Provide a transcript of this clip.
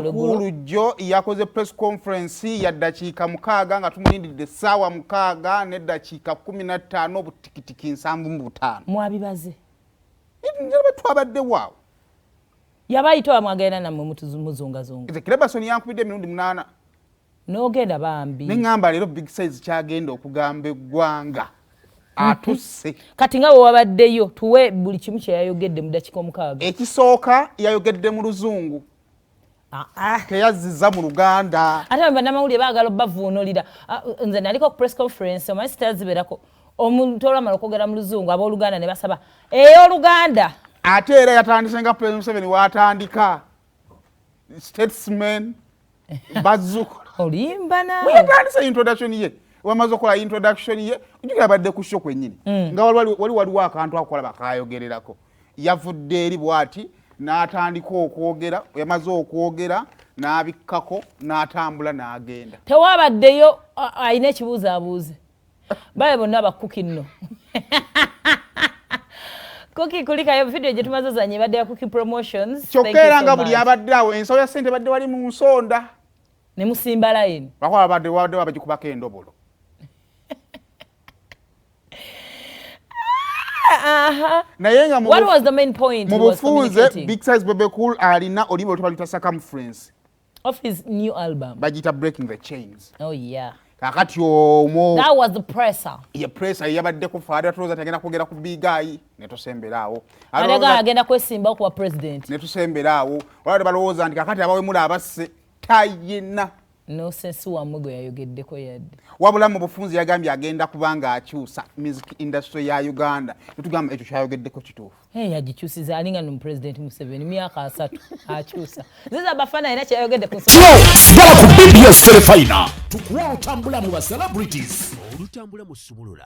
Bebe Cool jo yakoze press conference ya dakiika 6 nga tumulindidde ssaawa 6 n'eddakiika 15 obutikitiki 75. Mwabibaze. Njaba twabadde waawo. Yabayito amwagenda namwe muzungazunga. Kirabasoni yankubidde emirundi 8. N'ogenda bambi. N'engamba leero big size kyagenda okugamba eggwanga. Atuse. Kati nga wabaddeyo tuwe buli kimu kye yayogedde mu dakiika 6. Ekisooka yayogedde mu Luzungu. Teyazizza mu Luganda. Ate bannamawulire baagala bavuunulira. Nze naliko ku press conference omanyi sitaziberako omuntu olwamala okwogera mu Luzungu ab'Oluganda ne basaba ey'Oluganda. Ate era yatandise nga President Museveni w'atandika statesman bazuko. Olimba naawe. Yatandise introduction ye. Wamaze okola introduction ye ujja abadde ku show kwennyini. Nga waliwo akantu akola bakayogererako. Yavudde eri bwati n'atandika okwogera, yamaze okwogera n'abikkako n'atambula n'agenda. Tewabaddeyo ayina ekibuuzaabuuze. Baye bonna abakuki nno. Kuki kulikayo video gye tumaze zanye badde ya Kuki Promotions. Kyokera nga buli abadde awo ensawo ya ssente badde wali mu nsonda. Ne musimba line. Bakola badde babagikubako endobolo. What was the main point he was communicating? Big size Bebe Cool alina olibo tubalita circumference of his new album. Bagita Breaking the Chains. Oh yeah. Kakati omo. That was the presser. Ye presser yabadde ku faada troza tagenda kwogera ku bigayi ne tusemberawo. Alaga agenda kwesimba ku president. Ne tusemberawo. Wala balowooza nti kakati abawe mula abasse tayina. No sense wa mugo yayogeddeko yadde. Wabula mu bufunzi yagambye agenda kubanga akyusa music industry ya Uganda. Tutugamba ekyo kyayogeddeko kituufu. Yagikyusiza alinga no President Museveni myaka 3 akyusa. Ziza bafana era kyayogedde ku Bala ku BBS Telefina. Tukuwa otambula mu ba celebrities. Olutambula mu Sumulula.